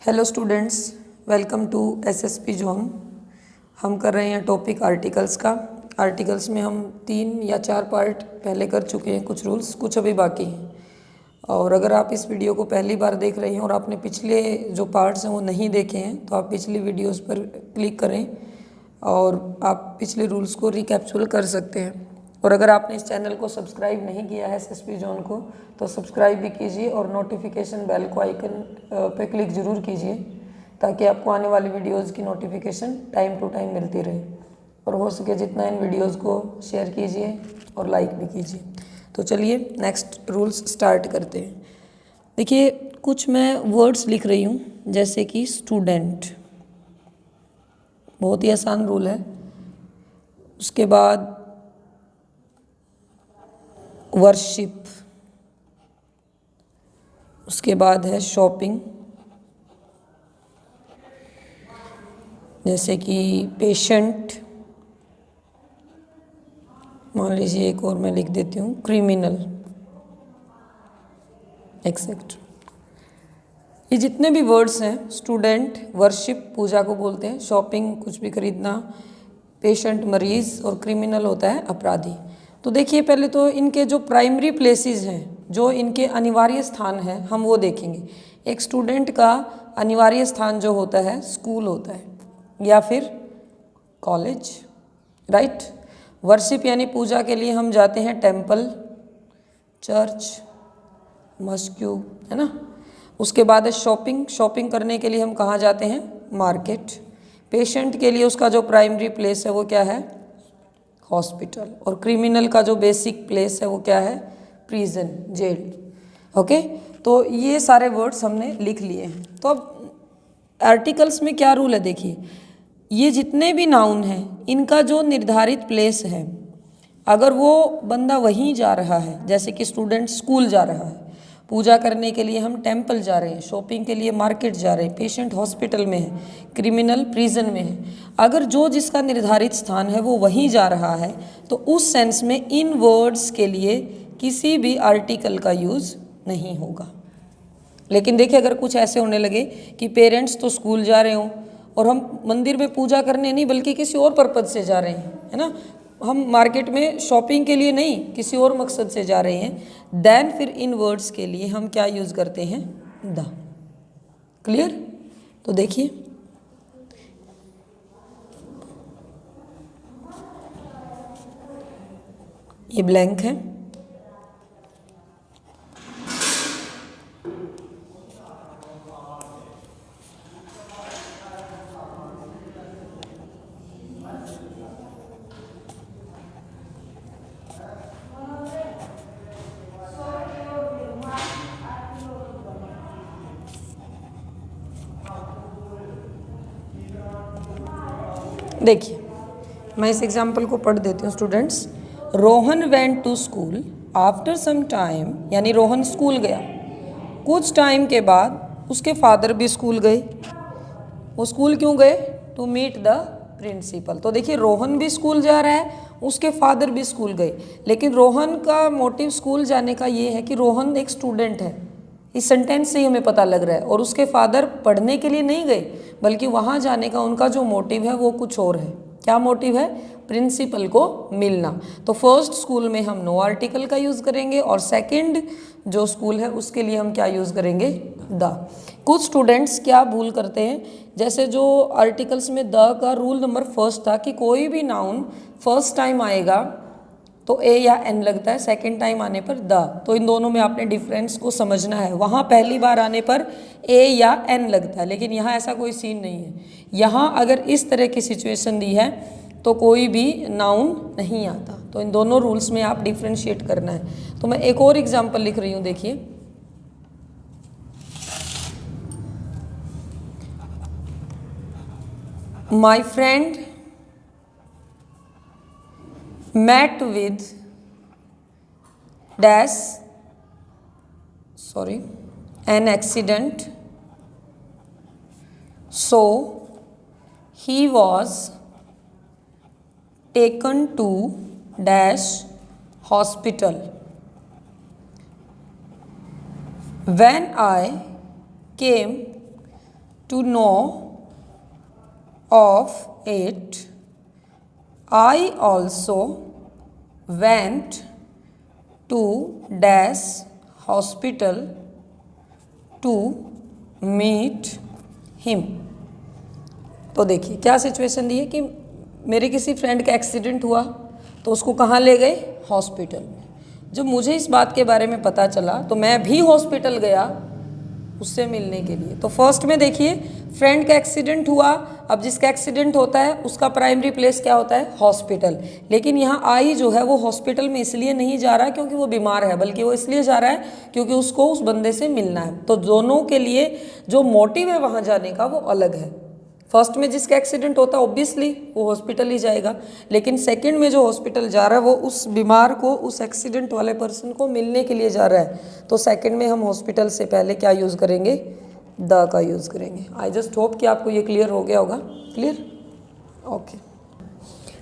Hello students, welcome to SSP zone. हम कर रहे हैं टॉपिक आर्टिकल्स का। आर्टिकल्स में हम 3 या 4 पार्ट पहले कर चुके हैं, कुछ रूल्स कुछ अभी बाकी हैं। और अगर आप इस वीडियो को पहली बार देख रहे हैं और आपने पिछले जो पार्ट्स हैं वो नहीं देखे हैं तो आप पिछली वीडियोस पर क्लिक करें और आप पिछले रूल्स को रिकैप्चुल कर सकते हैं। और अगर आपने इस चैनल को सब्सक्राइब नहीं किया है एसएसपी जोन को तो सब्सक्राइब भी कीजिए और नोटिफिकेशन बेल को आइकन पे क्लिक ज़रूर कीजिए ताकि आपको आने वाली वीडियोस की नोटिफिकेशन टाइम टू टाइम मिलती रहे। और हो सके जितना इन वीडियोस को शेयर कीजिए और लाइक भी कीजिए। तो चलिए नेक्स्ट रूल्स स्टार्ट करते हैं। देखिए, कुछ मैं वर्ड्स लिख रही हूँ जैसे कि स्टूडेंट, बहुत ही आसान रूल है। उसके बाद वर्शिप, उसके बाद है शॉपिंग जैसे कि पेशेंट, मान लीजिए एक और मैं लिख देती हूँ क्रिमिनल, एक्सेक्ट। ये जितने भी वर्ड्स हैं, स्टूडेंट, वर्शिप पूजा को बोलते हैं, शॉपिंग कुछ भी खरीदना, पेशेंट मरीज और क्रिमिनल होता है अपराधी। तो देखिए, पहले तो इनके जो प्राइमरी प्लेसेस हैं, जो इनके अनिवार्य स्थान हैं, हम वो देखेंगे। एक स्टूडेंट का अनिवार्य स्थान जो होता है स्कूल होता है या फिर कॉलेज, राइट। वर्शिप यानी पूजा के लिए हम जाते हैं टेम्पल, चर्च, मस्क्यू, है ना। उसके बाद है शॉपिंग, शॉपिंग करने के लिए हम कहाँ जाते हैं, मार्केट। पेशेंट के लिए उसका जो प्राइमरी प्लेस है वो क्या है, हॉस्पिटल। और क्रिमिनल का जो बेसिक प्लेस है वो क्या है, प्रिजन, जेल। ओके, तो ये सारे वर्ड्स हमने लिख लिए हैं। तो अब आर्टिकल्स में क्या रूल है, देखिए, ये जितने भी नाउन हैं इनका जो निर्धारित प्लेस है, अगर वो बंदा वहीं जा रहा है, जैसे कि स्टूडेंट स्कूल जा रहा है, पूजा करने के लिए हम टेम्पल जा रहे हैं, शॉपिंग के लिए मार्केट जा रहे हैं, पेशेंट हॉस्पिटल में है, क्रिमिनल प्रिजन में है, अगर जो जिसका निर्धारित स्थान है वो वहीं जा रहा है तो उस सेंस में इन वर्ड्स के लिए किसी भी आर्टिकल का यूज़ नहीं होगा। लेकिन देखिए, अगर कुछ ऐसे होने लगे कि पेरेंट्स तो स्कूल जा रहे हों और हम मंदिर में पूजा करने नहीं बल्कि किसी और पर्पज़ से जा रहे हैं, है ना, हम मार्केट में शॉपिंग के लिए नहीं किसी और मकसद से जा रहे हैं, देन फिर इन वर्ड्स के लिए हम क्या यूज़ करते हैं, द। क्लियर। तो देखिए, ये ब्लैंक है, देखिए मैं इस एग्जाम्पल को पढ़ देती हूँ students. Rohan went to school after some time, यानी रोहन स्कूल गया, कुछ टाइम के बाद उसके फादर भी स्कूल गए। वो स्कूल क्यों गए, टू मीट द प्रिंसिपल। तो देखिए, रोहन भी स्कूल जा रहा है, उसके फादर भी स्कूल गए, लेकिन रोहन का मोटिव स्कूल जाने का ये है कि रोहन एक स्टूडेंट है, इस सेंटेंस से ही हमें पता लग रहा है। और उसके फादर पढ़ने के लिए नहीं गए बल्कि वहाँ जाने का उनका जो मोटिव है वो कुछ और है। क्या मोटिव है, प्रिंसिपल को मिलना। तो फर्स्ट स्कूल में हम नो आर्टिकल का यूज़ करेंगे और सेकंड जो स्कूल है उसके लिए हम क्या यूज़ करेंगे, द। कुछ स्टूडेंट्स क्या भूल करते हैं, जैसे जो आर्टिकल्स में द का रूल नंबर फर्स्ट था कि कोई भी नाउन फर्स्ट टाइम आएगा तो ए या एन लगता है, सेकंड टाइम आने पर द। तो इन दोनों में आपने डिफरेंस को समझना है। वहाँ पहली बार आने पर ए या एन लगता है, लेकिन यहाँ ऐसा कोई सीन नहीं है। यहाँ अगर इस तरह की सिचुएशन दी है तो कोई भी नाउन नहीं आता। तो इन दोनों रूल्स में आप डिफ्रेंशिएट करना है। तो मैं एक और एग्जाम्पल लिख रही हूँ, देखिए, my friend met with dash an accident, so he was taken to dash hospital. When I came to know of it, I also went to dash hospital to meet him। तो देखिए क्या situation दी है कि मेरे किसी friend का accident हुआ तो उसको कहाँ ले गए, हॉस्पिटल में। जब मुझे इस बात के बारे में पता चला तो मैं भी हॉस्पिटल गया उससे मिलने के लिए। तो फर्स्ट में देखिए फ्रेंड का एक्सीडेंट हुआ, अब जिसका एक्सीडेंट होता है उसका प्राइमरी प्लेस क्या होता है, हॉस्पिटल। लेकिन यहाँ आई जो है वो हॉस्पिटल में इसलिए नहीं जा रहा है क्योंकि वो बीमार है, बल्कि वो इसलिए जा रहा है क्योंकि उसको उस बंदे से मिलना है। तो दोनों के लिए जो मोटिव है वहाँ जाने का वो अलग है। फर्स्ट में जिसका एक्सीडेंट होता है ऑब्वियसली वो हॉस्पिटल ही जाएगा, लेकिन सेकंड में जो हॉस्पिटल जा रहा है वो उस बीमार को, उस एक्सीडेंट वाले पर्सन को मिलने के लिए जा रहा है। तो सेकंड में हम हॉस्पिटल से पहले क्या यूज़ करेंगे, द का यूज़ करेंगे। आई जस्ट होप कि आपको ये क्लियर हो गया होगा। Clear, okay.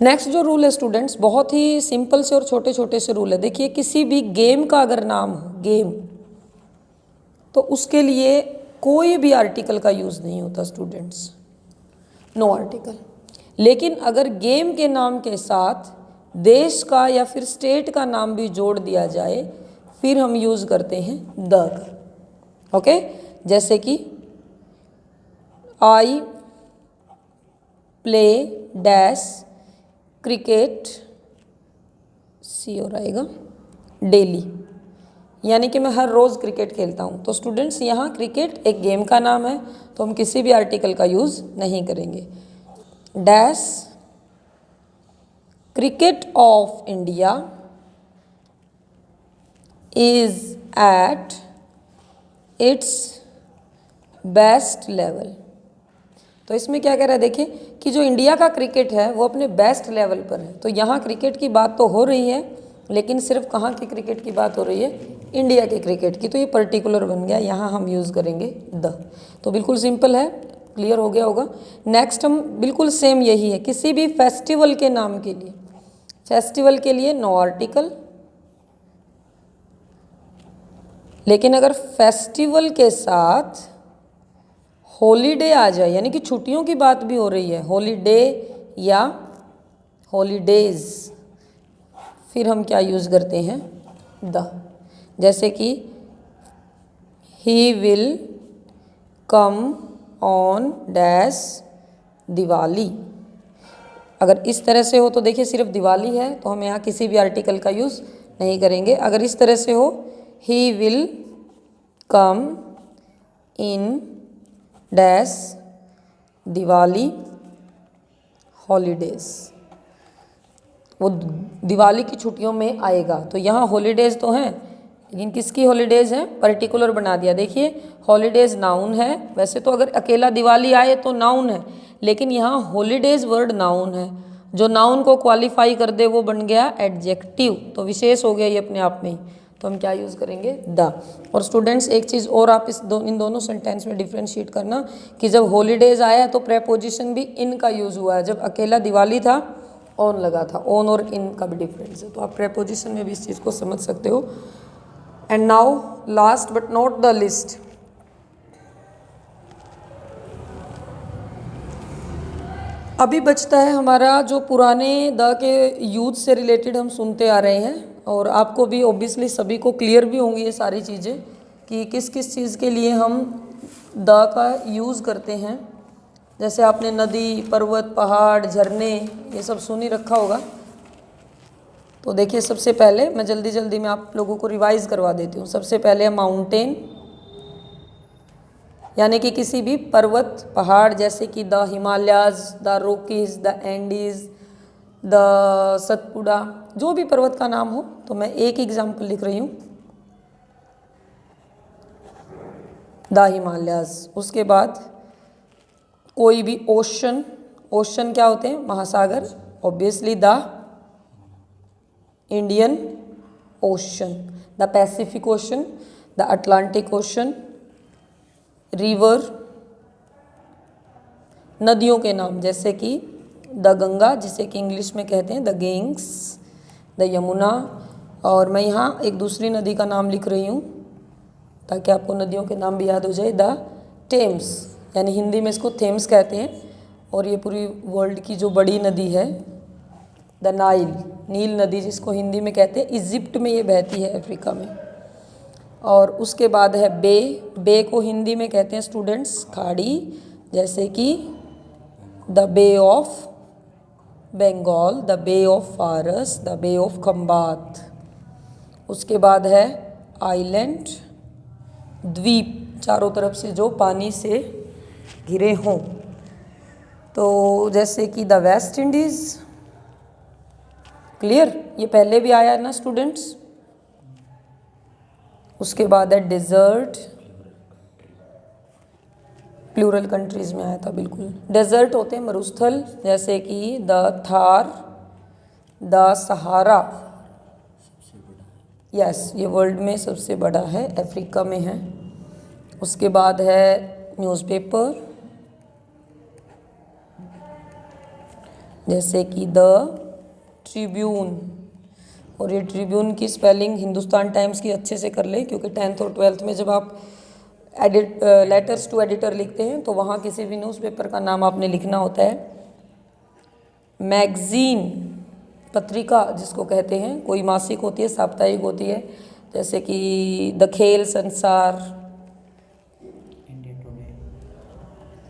नेक्स्ट जो रूल है स्टूडेंट्स, बहुत ही सिंपल से और छोटे छोटे से रूल है। देखिए किसी भी गेम का अगर नाम हो गेम, तो उसके लिए कोई भी आर्टिकल का यूज़ नहीं होता स्टूडेंट्स, नो आर्टिकल। लेकिन अगर गेम के नाम के साथ देश का या फिर स्टेट का नाम भी जोड़ दिया जाए फिर हम यूज़ करते हैं द का। ओके, जैसे कि आई प्ले डैश क्रिकेट, सी और आएगा डेली, यानी कि मैं हर रोज़ क्रिकेट खेलता हूँ। तो स्टूडेंट्स यहाँ क्रिकेट एक गेम का नाम है तो हम किसी भी आर्टिकल का यूज़ नहीं करेंगे। Dash cricket of India is at its best level. तो इसमें क्या कह रहा है, देखिए कि जो इंडिया का क्रिकेट है वो अपने बेस्ट लेवल पर है। तो यहाँ क्रिकेट की बात तो हो रही है, लेकिन सिर्फ कहाँ की क्रिकेट की बात हो रही है, इंडिया के क्रिकेट की। तो ये पर्टिकुलर बन गया, यहाँ हम यूज़ करेंगे द। तो बिल्कुल सिंपल है, क्लियर हो गया होगा। नेक्स्ट हम बिल्कुल सेम यही है, किसी भी फेस्टिवल के नाम के लिए, फेस्टिवल के लिए नो आर्टिकल। लेकिन अगर फेस्टिवल के साथ हॉलीडे आ जाए, यानी कि छुट्टियों की बात भी हो रही है, हॉलीडे या हॉलीडेज, फिर हम क्या यूज़ करते हैं द। जैसे कि he will come on dash Diwali. अगर इस तरह से हो तो देखिए सिर्फ दिवाली है तो हम यहाँ किसी भी आर्टिकल का यूज़ नहीं करेंगे। अगर इस तरह से हो he will come in dash Diwali holidays, वो दिवाली की छुट्टियों में आएगा। तो यहाँ हॉलीडेज़ तो हैं, लेकिन किसकी हॉलीडेज़ हैं, पर्टिकुलर बना दिया। देखिए हॉलीडेज़ नाउन है, वैसे तो अगर अकेला दिवाली आए तो नाउन है, लेकिन यहाँ हॉलीडेज़ वर्ड नाउन है। जो नाउन को क्वालिफाई कर दे वो बन गया एडजेक्टिव, तो विशेष हो गया ये अपने आप में ही। तो हम क्या यूज़ करेंगे द। और स्टूडेंट्स एक चीज़ और आप इन दोनों सेंटेंस में डिफ्रेंशिएट करना कि जब हॉलीडेज़ आया तो प्रेपोजिशन भी इन का यूज़ हुआ है, जब अकेला दिवाली था ऑन लगा था। ऑन और इन का भी डिफरेंस है, तो आप प्रेपोजिशन में भी इस चीज़ को समझ सकते हो। And now last but not the list, अभी बचता है हमारा जो पुराने द के यूज से रिलेटेड हम सुनते आ रहे हैं, और आपको भी ऑब्वियसली सभी को क्लियर भी होंगी ये सारी चीज़ें कि किस किस चीज़ के लिए हम द का यूज़ करते हैं। जैसे आपने नदी, पर्वत, पहाड़, झरने ये सब सुन ही रखा होगा। तो देखिए सबसे पहले मैं जल्दी जल्दी में आप लोगों को रिवाइज करवा देती हूँ। सबसे पहले माउंटेन, यानी कि किसी भी पर्वत पहाड़, जैसे कि the Himalayas, the Rockies, the Andes, the Satpura, जो भी पर्वत का नाम हो। तो मैं एक एग्जाम्पल लिख रही हूँ, द हिमालयाज। उसके बाद कोई भी ओशन, ओशन क्या होते हैं, महासागर, obviously the Indian ocean, the Pacific ocean, the Atlantic ocean, river, नदियों के नाम जैसे कि द गंगा, जिसे कि इंग्लिश में कहते हैं द गेंग्स, द यमुना। और मैं यहाँ एक दूसरी नदी का नाम लिख रही हूँ ताकि आपको नदियों के नाम भी याद हो जाए, द टेम्स, यानी हिंदी में इसको थेम्स कहते हैं। और ये पूरी वर्ल्ड की जो बड़ी नदी है द नाइल, नील नदी जिसको हिंदी में कहते हैं, इजिप्ट में ये बहती है, अफ्रीका में। और उसके बाद है बे। बे को हिंदी में कहते हैं स्टूडेंट्स खाड़ी, जैसे कि the bay of Bengal, the bay of Fars, the bay of Khambhat. उसके बाद है आइलैंड, द्वीप, चारों तरफ से जो पानी से घिरे हों। तो जैसे कि द वेस्ट इंडीज़, क्लियर, ये पहले भी आया है ना स्टूडेंट्स। उसके बाद है डेजर्ट, प्लूरल कंट्रीज में आया था बिल्कुल। डेजर्ट होते हैं मरुस्थल, जैसे कि the Thar, the Sahara. Yes, ये वर्ल्ड में सबसे बड़ा है, अफ्रीका में है। उसके बाद है न्यूज़पेपर, जैसे कि द ट्रिब्यून। और ये ट्रिब्यून की स्पेलिंग हिंदुस्तान टाइम्स की अच्छे से कर लें, क्योंकि 10th और 12th में जब आप लेटर्स टू एडिटर लिखते हैं तो वहाँ किसी भी न्यूज़पेपर का नाम आपने लिखना होता है। मैगज़ीन, पत्रिका जिसको कहते हैं, कोई मासिक होती है, साप्ताहिक होती है, जैसे कि द खेल संसार,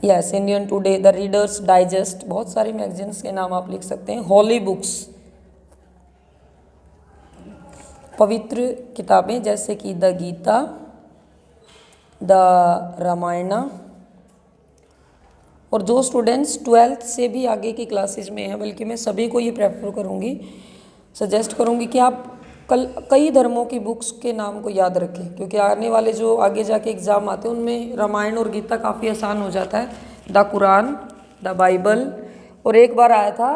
yes, Indian today, the readers digest, बहुत सारी मैगजीन्स के नाम आप लिख सकते हैं। हॉली बुक्स, पवित्र किताबें, जैसे कि द गीता, द रामायणा। और जो स्टूडेंट्स 12th से भी आगे की क्लासेज में हैं, बल्कि मैं सभी को ये प्रेफर करूँगी, सजेस्ट करूँगी कि आप कई धर्मों की बुक्स के नाम को याद रखें, क्योंकि आने वाले जो आगे जाके एग्ज़ाम आते हैं उनमें रामायण और गीता काफ़ी आसान हो जाता है। The Quran, the Bible. और एक बार आया था,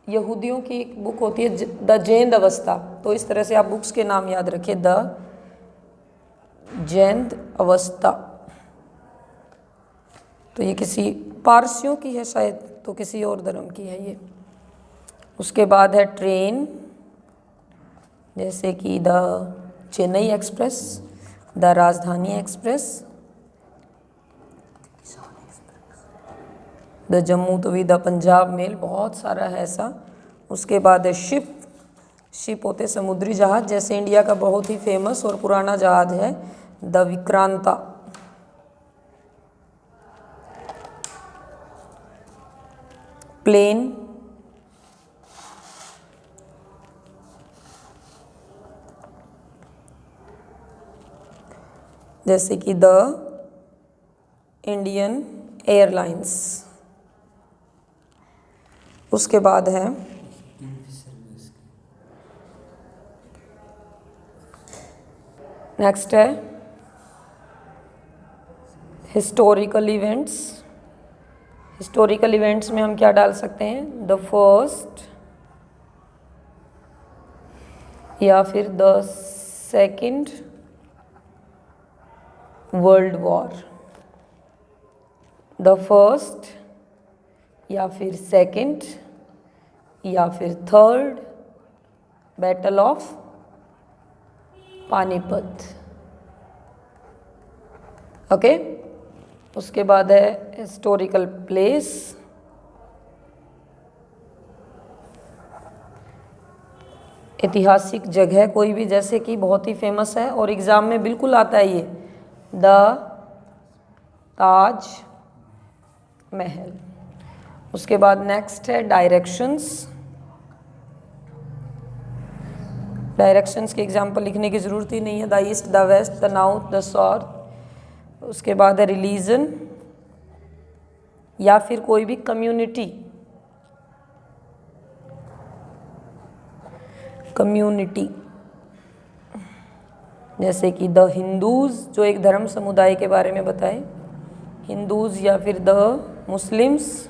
यहूदियों की एक बुक होती है द जैन अवस्था, तो इस तरह से आप बुक्स के नाम याद रखें, द जैन अवस्था। तो ये किसी पारसियों की है शायद, तो किसी और धर्म की है ये। उसके बाद है ट्रेन, जैसे कि the Chennai express, the Rajdhani express, the Jammu Tawi, the Punjab mail, बहुत सारा है ऐसा। उसके बाद है शिप। शिप होते समुद्री जहाज, जैसे इंडिया का बहुत ही फेमस और पुराना जहाज है द विक्रांता। प्लेन, जैसे कि द इंडियन एयरलाइंस। उसके बाद है नेक्स्ट है हिस्टोरिकल इवेंट्स। हिस्टोरिकल इवेंट्स में हम क्या डाल सकते हैं, द फर्स्ट या फिर the second world war, the first या फिर सेकंड या फिर third battle of Panipat. Okay. उसके बाद है हिस्टोरिकल प्लेस, ऐतिहासिक जगह कोई भी, जैसे कि बहुत ही फेमस है और एग्ज़ाम में बिल्कुल आता है ये, द ताज महल। उसके बाद नेक्स्ट है डायरेक्शंस। डायरेक्शंस के एग्जाम्पल लिखने की ज़रूरत ही नहीं है, the east, the west, the north, the south. उसके बाद है रिलीजन या फिर कोई भी कम्युनिटी, जैसे कि द हिंदूज़, जो एक धर्म समुदाय के बारे में बताए, हिंदूज़, या फिर the Muslims,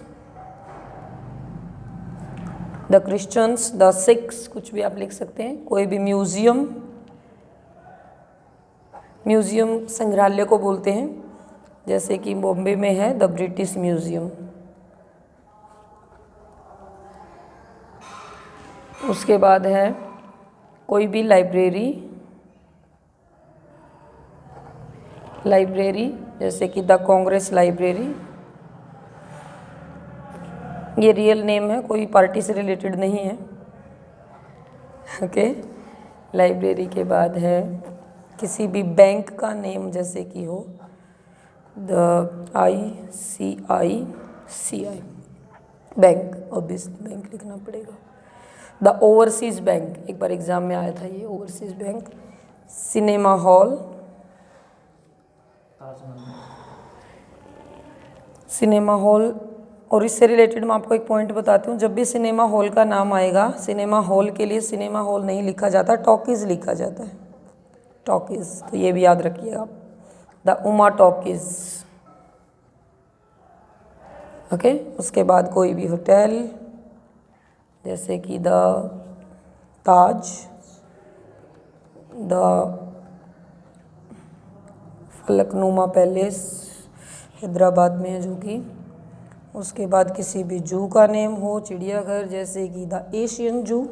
the Christians, the Sikhs, कुछ भी आप लिख सकते हैं। कोई भी म्यूज़ियम, म्यूज़ियम संग्रहालय को बोलते हैं, जैसे कि बॉम्बे में है द ब्रिटिश म्यूज़ियम। उसके बाद है कोई भी लाइब्रेरी, जैसे कि द कांग्रेस लाइब्रेरी, ये रियल नेम है, कोई पार्टी से रिलेटेड नहीं है। ओके, लाइब्रेरी के बाद है किसी भी बैंक का नेम, जैसे कि हो the ICICI bank, obviously bank लिखना पड़ेगा। द ओवरसीज बैंक, एक बार एग्जाम में आया था ये overseas bank. Cinema hall, cinema hall. और इससे रिलेटेड मैं आपको एक पॉइंट बताती हूँ, जब भी सिनेमा हॉल का नाम आएगा, सिनेमा हॉल के लिए सिनेमा हॉल नहीं लिखा जाता, टॉकीज़ लिखा जाता है, टॉकीज़। तो ये भी याद रखिएगा आप, द उमा टॉकीज़। ओके, उसके बाद कोई भी होटल, जैसे कि the Taj, the Falaknuma palace, Hyderabad में है जो कि। उसके बाद किसी भी जू का नेम हो, चिड़ियाघर, जैसे कि द एशियन जू।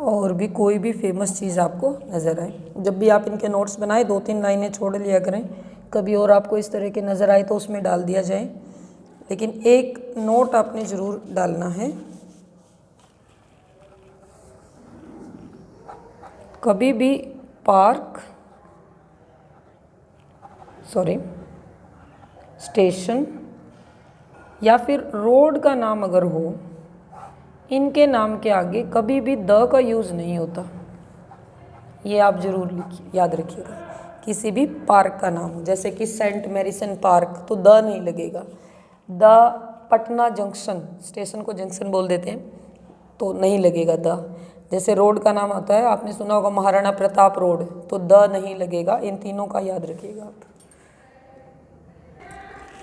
और भी कोई भी फेमस चीज़ आपको नज़र आए, जब भी आप इनके नोट्स बनाए 2-3 लाइनें छोड़ लिया करें, कभी और आपको इस तरह के नज़र आए तो उसमें डाल दिया जाए, लेकिन एक नोट आपने ज़रूर डालना है। कभी भी पार्क, स्टेशन या फिर रोड का नाम अगर हो, इनके नाम के आगे कभी भी द का यूज़ नहीं होता, ये आप ज़रूर लिखिए, याद रखिएगा। किसी भी पार्क का नाम हो, जैसे कि सेंट मैरिसन पार्क, तो द नहीं लगेगा। द पटना जंक्शन, स्टेशन को जंक्शन बोल देते हैं, तो नहीं लगेगा द। जैसे रोड का नाम आता है, आपने सुना होगा महाराणा प्रताप रोड, तो द नहीं लगेगा। इन तीनों का याद रखिएगा आप।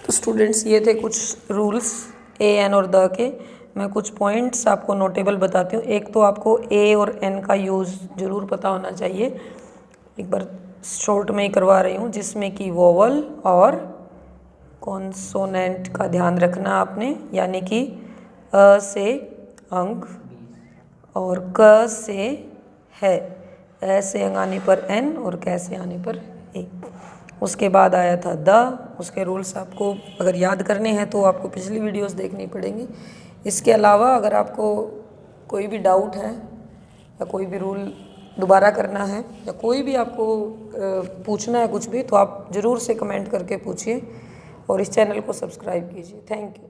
तो स्टूडेंट्स, ये थे कुछ रूल्स ए, एन और द के। मैं कुछ पॉइंट्स आपको नोटेबल बताती हूँ। एक तो आपको ए और एन का यूज़ ज़रूर पता होना चाहिए, एक बार शॉर्ट में ही करवा रही हूँ, जिसमें कि वोवल और कॉन्सोनेंट का ध्यान रखना आपने, यानी कि अ से अंग और क से है, ऐ से अंग आने पर एन और कै से आने पर ए। उसके बाद आया था द, उसके रूल्स आपको अगर याद करने हैं तो आपको पिछली वीडियोस देखनी पड़ेंगी। इसके अलावा अगर आपको कोई भी डाउट है या कोई भी रूल दोबारा करना है या कोई भी आपको पूछना है कुछ भी, तो आप ज़रूर से कमेंट करके पूछिए और इस चैनल को सब्सक्राइब कीजिए। Thank you.